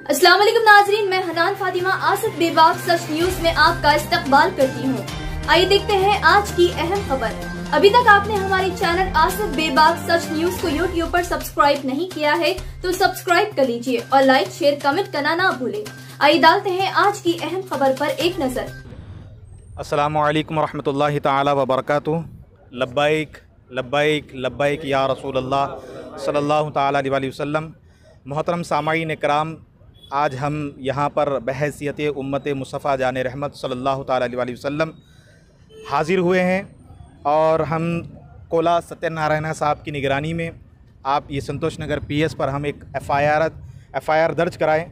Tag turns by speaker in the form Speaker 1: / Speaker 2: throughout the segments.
Speaker 1: अस्सलाम वालेकुम नाजरीन, मैं हनान फातिमा आसिफ बेबाक सच न्यूज में आपका इस्तकबाल करती हूँ। आइए देखते हैं आज की अहम खबर। अभी तक आपने हमारे चैनल आसिफ बेबाक सच न्यूज को यूट्यूब पर सब्सक्राइब नहीं किया है तो सब्सक्राइब कर लीजिए और लाइक शेयर कमेंट करना ना भूले। आइए डालते हैं आज की अहम खबर पर एक नजर।
Speaker 2: अस्सलामु अलैकुम रहमतुल्लाहि ताला व बरकातुहू। लब्बाइक लब्बाइक लब्बाइक या रसूल अल्लाह सल्लल्लाहु ताला अलैहि वसल्लम। मोहतरम सामाईन इकराम, आज हम यहाँ पर बहैसियत उम्मत मुस्तफ़ा जान रहमत सल्लल्लाहु ताला अलैहि वसल्लम हाज़िर हुए हैं और हम कोला सत्यनारायण साहब की निगरानी में आप ये संतोष नगर PS पर हम एक एफ़आईआर दर्ज कराएँ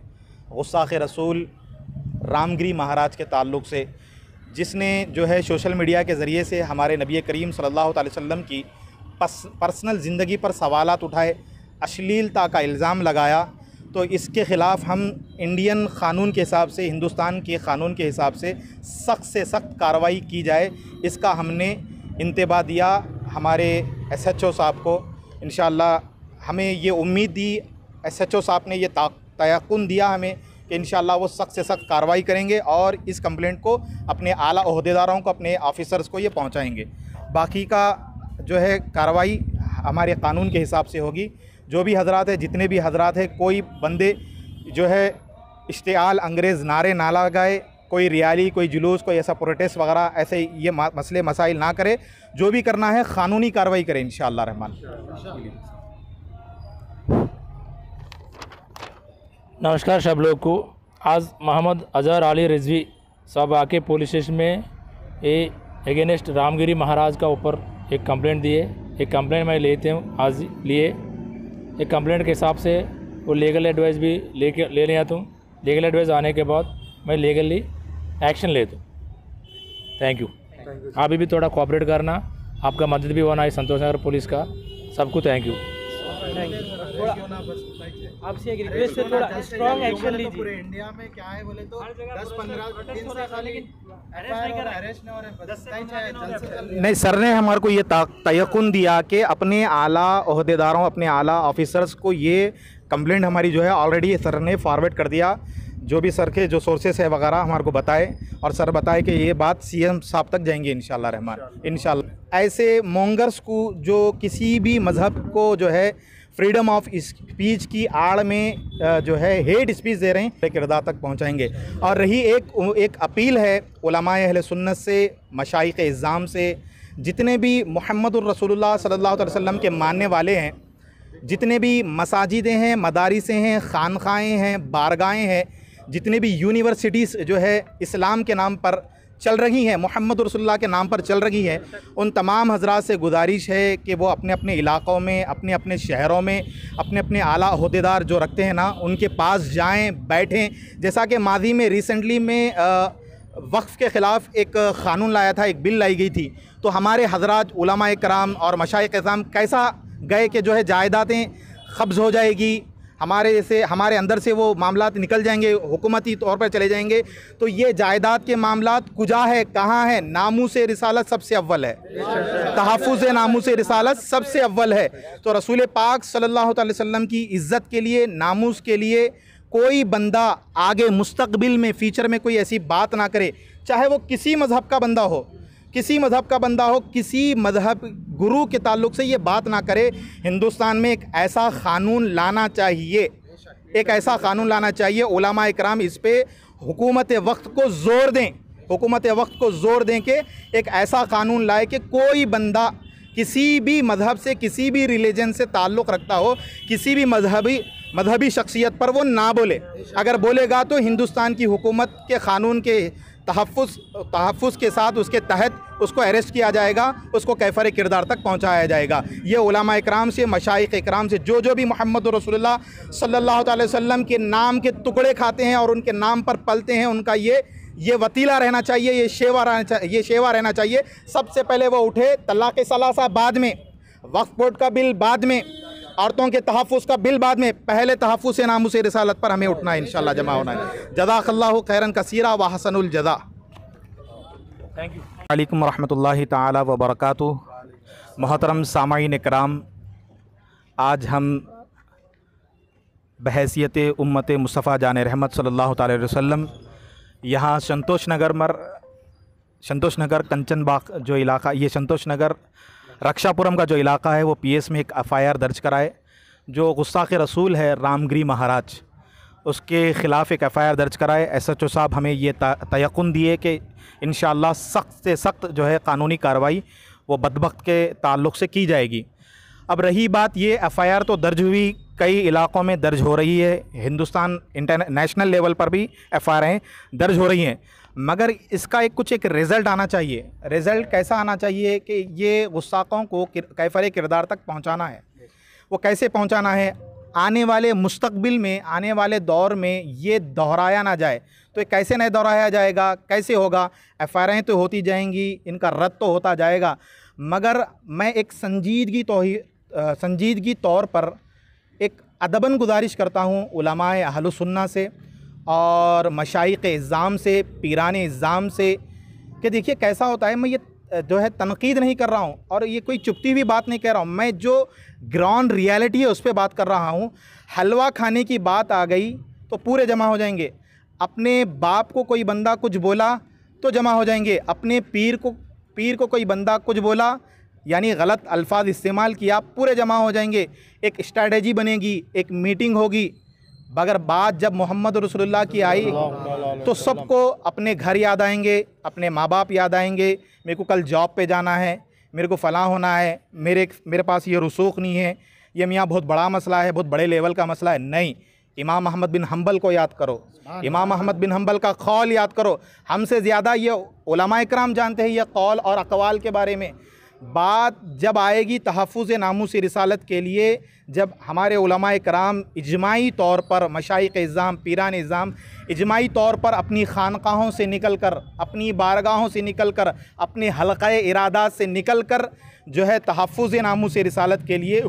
Speaker 2: गुस्साख़ रसूल रामगिरी महाराज के ताल्लुक़ से, जिसने जो है सोशल मीडिया के ज़रिए से हमारे नबी करीम सल्लल्लाहु अलैहि वसल्लम की पर्सनल ज़िंदगी पर सवालात उठाए, अश्लीलता का इल्ज़ाम लगाया। तो इसके ख़िलाफ़ हम इंडियन क़ानून के हिसाब से, हिंदुस्तान के क़ानून के हिसाब से सख्त कार्रवाई की जाए, इसका हमने इंतबा दिया हमारे SHO साहब को। इंशाअल्लाह हमें ये उम्मीद दी, SHO साहब ने ये तयक़ुन दिया हमें कि इंशाअल्लाह वो सख्त से सख्त कार्रवाई करेंगे और इस कंप्लेंट को अपने आला ओहदेदारों को, अपने ऑफिसर्स को ये पहुंचाएंगे। बाकी का जो है कार्रवाई हमारे क़ानून के हिसाब से होगी। जो भी हजरात है, जितने भी हजरात हैं, कोई बंदे जो है इश्तिआल अंग्रेज़ नारे ना लगाए, कोई रैली, कोई जुलूस, कोई ऐसा प्रोटेस्ट वगैरह ऐसे ये मसले मसाइल ना करे। जो भी करना है क़ानूनी कार्रवाई करें इंशाअल्लाह रहमान।
Speaker 3: नमस्कार सब लोग को। आज मोहम्मद अज़हर अली रिजवी साहब आके पुलिस स्टेशन में अगेंस्ट रामगिरी महाराज का ऊपर एक कंप्लेंट दिए। एक कंप्लेंट मैं लेते हूँ आज लिए। एक कंप्लेंट के हिसाब से वो लीगल एडवाइस भी ले लिया हूँ। लीगल एडवाइस आने के बाद मैं लीगली एक्शन लेता हूँ। Thank you. अभी भी थोड़ा कोऑपरेट करना, आपका मदद भी होना है संतोष नगर पुलिस का। सबको थैंक यू।
Speaker 4: आपसे एक रिक्वेस्ट है, थोड़ा स्ट्रॉन्ग एक्शन लीजिए।
Speaker 5: पूरे इंडिया में क्या है बोले तो 10-15 दिन से खाली अरेस्ट नहीं हो रहे।
Speaker 2: नहीं, सर ने हमारे को ये तयक़ुन दिया कि अपने आला ओहदेदारों, अपने आला ऑफिसर्स को ये कंप्लेंट हमारी जो है ऑलरेडी सर ने फॉरवर्ड कर दिया। जो भी सर के जो सोर्सेस है वगैरह हमारे को बताए और सर बताए कि ये बात CM साहब तक जाएंगे इंशाअल्लाह रहमान। इंशाअल्लाह ऐसे मोंगर्स को जो किसी भी मज़हब को जो है फ्रीडम ऑफ स्पीच की आड़ में जो है हेट स्पीच दे रहे हैं, किरदार तक पहुंचाएंगे। और रही एक अपील है उलमाए अहले सुन्नत से, मशाइख इज़्ज़ाम से, जितने भी मुहम्मदुर रसूलुल्लाह सल्लल्लाहु अलैहि वसल्लम के मानने वाले हैं, जितने भी मसाजिदें हैं, मदारिसें हैं, खानखाएँ हैं, बारगाहें हैं, जितने भी यूनिवर्सिटीज़ जो है इस्लाम के नाम पर चल रही हैं, मोहम्मद रसूलुल्लाह के नाम पर चल रही हैं, उन तमाम हजरात से गुजारिश है कि वो अपने अपने इलाक़ों में, अपने अपने शहरों में अपने अपने आला ओहदेदार जो रखते हैं ना, उनके पास जाएं, बैठें। जैसा कि माजी में रिसेंटली में वक्फ़ के ख़िलाफ़ एक क़ानून लाया था, एक बिल लाई गई थी। तो हमारे हजरात उलमाए कराम और मशाइख़ इज़्ज़ाम कैसा गए कि जो है जायदादें कब्ज़ हो जाएगी, हमारे अंदर से वो मामलात निकल जाएंगे, हुकूमती तौर पर चले जाएंगे। तो ये जायदाद के मामलात कुजा है, कहाँ है? नामूसे रिसालत सबसे अव्वल है, तहफ़्फ़ुज़ नामूसे रिसालत सबसे अव्वल है। तो रसूल पाक सल्लल्लाहु अलैहि वसल्लम की इज़्ज़त के लिए, नामूस के लिए कोई बंदा आगे मुस्तक़बिल में, फ़्यूचर में कोई ऐसी बात ना करे, चाहे वो किसी मज़हब का बंदा हो, किसी मज़हब का बंदा हो, किसी मज़हब गुरु के ताल्लुक़ से ये बात ना करे। हिंदुस्तान में एक ऐसा क़ानून लाना चाहिए, एक ऐसा क़ानून लाना चाहिए। उलमा इकराम इस पे हुकूमत वक्त को ज़ोर दें, हुकूमत वक्त को ज़ोर दें कि एक ऐसा क़ानून लाए कि कोई बंदा किसी भी मज़हब से, किसी भी रिलीजन से ताल्लुक़ रखता हो, किसी भी मजहबी शख्सियत पर वो ना बोले। अगर बोलेगा तो हिंदुस्तान की हुकूमत के क़ानून के तहफ़्फ़ुज़ के साथ, उसके तहत उसको अरेस्ट किया जाएगा, उसको कैफ़र किरदार तक पहुंचाया जाएगा। ये उलमा इकराम से, मशाइख़ इकराम से, जो भी मोहम्मद रसूलुल्लाह सल्लल्लाहु अलैहि वसल्लम के नाम के टुकड़े खाते हैं और उनके नाम पर पलते हैं, उनका ये वतीला रहना चाहिए, ये शेवा रहना चाहिए। सबसे पहले वो उठे, तलाक़ सलासा बाद में, वक्फ़ बोर्ड का बिल बाद में, औरतों के तहफ़्फ़ुज़ का बिल बाद में, पहले तहफ़्फ़ुज़ नामूस रिसालत पर हमें उठना है, इंशाअल्लाह जमा होना है। जज़ाकल्लाहु खैरन कसीरा व हसनुल जज़ा।
Speaker 3: Thank you.
Speaker 2: वालेकुम रहमतुल्लाहि ताला व बरकातुहू। मोहतरम सामाईन इकराम, आज हम बहैसियत उम्मत मुस्तफ़ा जान रहमत सल्लल्लाहु अलैहि वसल्लम यहाँ संतोष नगर कंचन बाग जो इलाका, ये संतोष नगर रक्षापुरम का जो इलाका है वो पीएस में एक एफआईआर दर्ज कराए। जो गुस्ताख़ रसूल है रामगिरी महाराज, उसके ख़िलाफ़ एक एफआईआर दर्ज कराए। एसएचओ साहब हमें ये तयक़ुन दिए कि इंशाअल्लाह सख्त से सख्त जो है कानूनी कार्रवाई वो बदबख्त के ताल्लुक़ से की जाएगी। अब रही बात, ये एफआईआर तो दर्ज हुई, कई इलाक़ों में दर्ज हो रही है, हिंदुस्तान इंटरनेशनल लेवल पर भी एफआईआर दर्ज हो रही हैं, मगर इसका एक रिज़ल्ट आना चाहिए। रिज़ल्ट कैसा आना चाहिए कि ये गुस्ताखों को कैफर किरदार तक पहुंचाना है। वो कैसे पहुंचाना है? आने वाले मुस्तकबिल में, आने वाले दौर में ये दोहराया ना जाए। तो ये कैसे नहीं दोहराया जाएगा, कैसे होगा? एफआईआर तो होती जाएंगी, इनका रद्द तो होता जाएगा, मगर मैं एक संजीदगी तौर पर एक अदबन गुजारिश करता हूँ उलमाए अहल सुन्ना से और मशाइख़ इज़्ज़ाम से, पीरान इज़्ज़ाम से, कि देखिए कैसा होता है। मैं ये जो है तनकीद नहीं कर रहा हूँ और ये कोई चुपती हुई बात नहीं कह रहा हूँ, मैं जो ग्राउंड रियलिटी है उस पर बात कर रहा हूँ। हलवा खाने की बात आ गई तो पूरे जमा हो जाएंगे। अपने बाप को कोई बंदा कुछ बोला तो जमा हो जाएंगे। अपने पीर को कोई बंदा कुछ बोला यानी गलत अल्फाज इस्तेमाल किया, पूरे जमा हो जाएंगे। एक स्ट्रैटेजी बनेगी, एक मीटिंग होगी, मगर बात जब मोहम्मद रसूलुल्लाह की आई तो सबको अपने घर याद आएंगे, अपने माँ बाप याद आएंगे। मेरे को कल जॉब पे जाना है, मेरे को फ़लाँ होना है, मेरे पास ये रसूख नहीं है, ये मियाँ बहुत बड़ा मसला है, बहुत बड़े लेवल का मसला है। नहीं, इमाम अहमद बिन हम्बल को याद करो, इमाम अहमद बिन हम्बल का कौल याद करो। हमसे ज़्यादा ये उलमा इकराम जानते हैं ये कौल और अक़वाल के बारे में। बात जब आएगी तहफ़्फ़ुज़ नामूस रिसालत के लिए, जब हमारे उलमा इकराम इजमाई तौर पर, मशाइख़ इज़्ज़ाम, पीरान इज़्ज़ाम इजमाई तौर पर अपनी खानकाहों से निकल कर, अपनी बारगाहों से निकल कर, अपने हल्क़े इरादात से निकल कर जो है तहफ़्फ़ुज़ नामूस रिसालत के लिए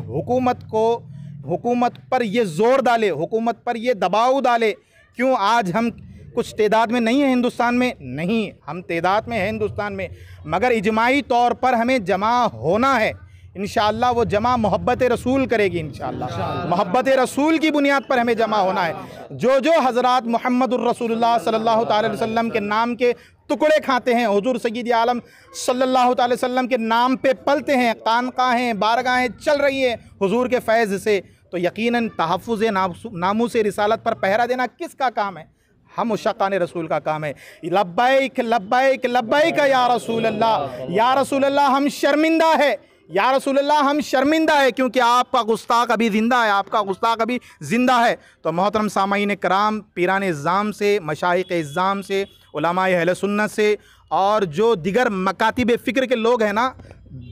Speaker 2: हुकूमत पर ये ज़ोर डाले, हुकूमत पर ये दबाव डाले। क्यों आज हम कुछ तादाद में नहीं है हिंदुस्तान में? नहीं, हम तादाद में है हिंदुस्तान में, मगर इजमाई तौर पर हमें जमा होना है। इंशाअल्लाह वो जमा मोहब्बत रसूल करेगी। इंशाअल्लाह मोहब्बत रसूल की बुनियाद पर हमें जमा होना है। जो हज़रात मुहम्मदुर रसूलुल्लाह सल्लल्लाहु अलैहि वसल्लम के नाम के टुकड़े खाते हैं, हुजूर सय्यद आलम सल्लल्लाहु अलैहि वसल्लम के नाम पे पलते हैं, खानकाहें बारगाहें चल रही हैं हुजूर के फैज़ से, तो यकीनन तहफ़्फ़ुज़ नामूस रिसालत पर पहरा देना किसका काम है? हम मुशक्कान रसूल का काम है। लब्बैक लब्बैक लब्बैक या रसूल अल्लाह, या रसूल अल्लाह हम शर्मिंदा है, या रसूल अल्लाह हम शर्मिंदा है, क्योंकि आपका गुस्ताख अभी ज़िंदा है, आपका गुस्ताख अभी ज़िंदा है। तो मोहतरम सामाईन कराम, पीरान इज़्ज़ाम से, मशाइख़ इज़्ज़ाम से, उलमाए अहले सुन्नत से और जो दिगर मकातिब फ़िक्र के लोग हैं ना,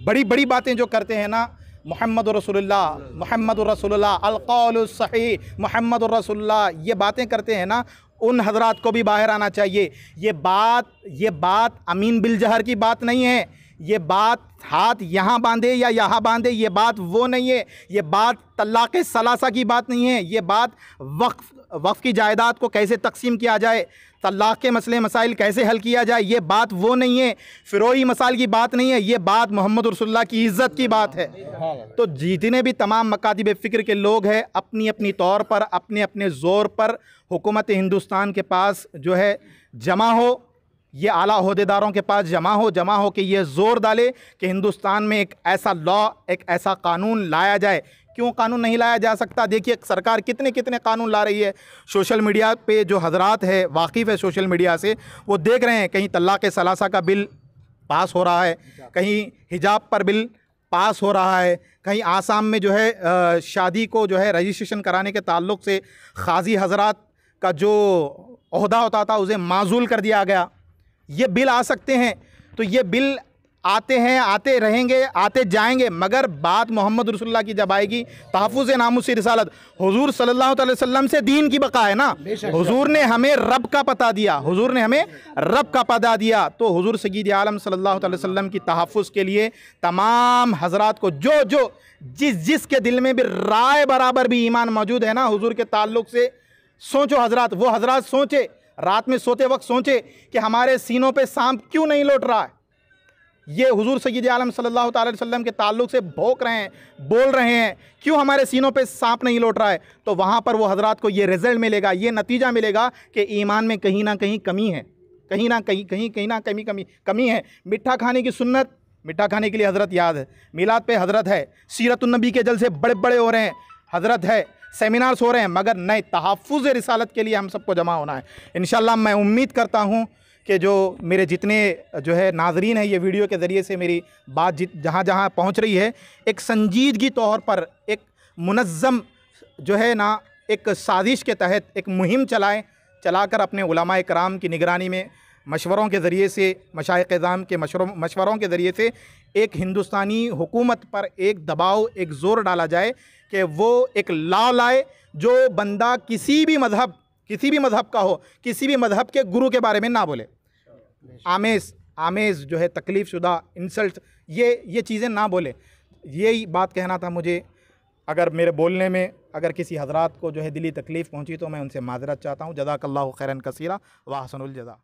Speaker 2: बड़ी बड़ी बातें जो करते हैं ना, मुहम्मद रसूलुल्लाह अल-क़ौलु सही मुहम्मद रसूलुल्लाह, ये बातें करते हैं ना, उन हजरात को भी बाहर आना चाहिए। ये बात अमीन बिल जहर की बात नहीं है, ये बात हाथ यहाँ बांधे या यहाँ बांधे, ये बात वो नहीं है, ये बात तलाक़ सलासा की बात नहीं है, ये बात वक्फ़ की जायदाद को कैसे तकसीम किया जाए, तलाक़ के मसले मसाइल कैसे हल किया जाए, ये बात वो नहीं है, फ़िरोई मसाइल की बात नहीं है, ये बात मोहम्मद रसूलुल्लाह की इज़्ज़त की बात है। तो जितने भी तमाम मकातिब फ़िक्र के लोग हैं, अपनी अपनी तौर पर, अपने अपने ज़ोर पर हुकूमत हिंदुस्तान के पास जो है जमा हो, ये आला ओहदेदारों के पास जमा हो कि ये ज़ोर डाले कि हिंदुस्तान में एक ऐसा लॉ, एक ऐसा कानून लाया जाए। क्यों कानून नहीं लाया जा सकता? देखिए सरकार कितने कानून ला रही है। सोशल मीडिया पे जो हजरात है, वाकिफ़ है सोशल मीडिया से, वो देख रहे हैं कहीं तलाक़ सलासा का बिल पास हो रहा है, कहीं हिजाब पर बिल पास हो रहा है, कहीं आसाम में जो है शादी को जो है रजिस्ट्रेशन कराने के ताल्लुक़ से क़ाज़ी हजरात का जो ओहदा होता था उसे माज़ूल कर दिया गया। ये बिल आ सकते हैं, तो ये बिल आते हैं, आते रहेंगे, आते जाएंगे, मगर बात मोहम्मद रसूलुल्लाह की जब आएगी, तहफ़्फ़ुज़ नामूस रिसालत, हुजूर सल्लल्लाहु अलैहि वसल्लम से दीन की बका है ना। हुजूर ने हमें रब का पता दिया, हुजूर ने हमें रब का पता दिया। तो हुजूर सय्यद आलम सल्लल्लाहु अलैहि वसल्लम की तहफ़्फ़ुज़ के लिए तमाम हजरात को जो जिसके दिल में भी राय बराबर भी ईमान मौजूद है ना हुजूर के ताल्लुक़ से, सोचो हजरात, वो हजरात सोचे, रात में सोते वक्त सोचे कि हमारे सीनों पे सांप क्यों नहीं लौट रहा है, ये हुजूर सय्यद आलम सल्लल्लाहु अलैहि वसल्लम के ताल्लुक़ से भौंक रहे हैं, बोल रहे हैं, क्यों हमारे सीनों पे सांप नहीं लौट रहा है, तो वहाँ पर वो हजरात को ये रिज़ल्ट मिलेगा, ये नतीजा मिलेगा कि ईमान में कहीं ना कहीं कमी है, कहीं ना कहीं कमी है। मिठा खाने की सुन्नत, मिठा खाने के लिए हज़रत याद है, मिलाद पे हज़रत है, सीरतुन्नबी के जलसे बड़े बड़े हो रहे हैं, हज़रत है, सेमिनार्स हो रहे हैं, मगर नए तहफ़्फ़ुज़ रिसालत के लिए हम सबको जमा होना है। इंशाअल्लाह मैं उम्मीद करता हूँ कि जो मेरे जितने जो है नाज़रीन हैं, ये वीडियो के ज़रिए से मेरी बात जहाँ जहाँ पहुँच रही है, एक संजीदगी तौर पर एक मुनज़्ज़म जो है ना एक साजिश के तहत एक मुहिम चलाकर अपने उलमा इकराम की निगरानी में मशवरों के ज़रिए से, मशाइख़ इज़ाम के मशवरों के ज़रिए से एक हिंदुस्तानी हुकूमत पर एक दबाव, एक ज़ोर डाला जाए कि वो एक लॉ लाए जो बंदा किसी भी मज़हब का हो, किसी भी मज़हब के गुरु के बारे में ना बोले। आमेज़ जो है तकलीफ़ शुदा, इंसल्ट, ये चीज़ें ना बोले। यही बात कहना था मुझे। अगर मेरे बोलने में अगर किसी हज़रात को जो है दिली तकलीफ़ पहुँची तो मैं उनसे माज़रत चाहता हूँ। जज़ाकल्लाहु खैरन कसीरा व अहसनुल जज़ा।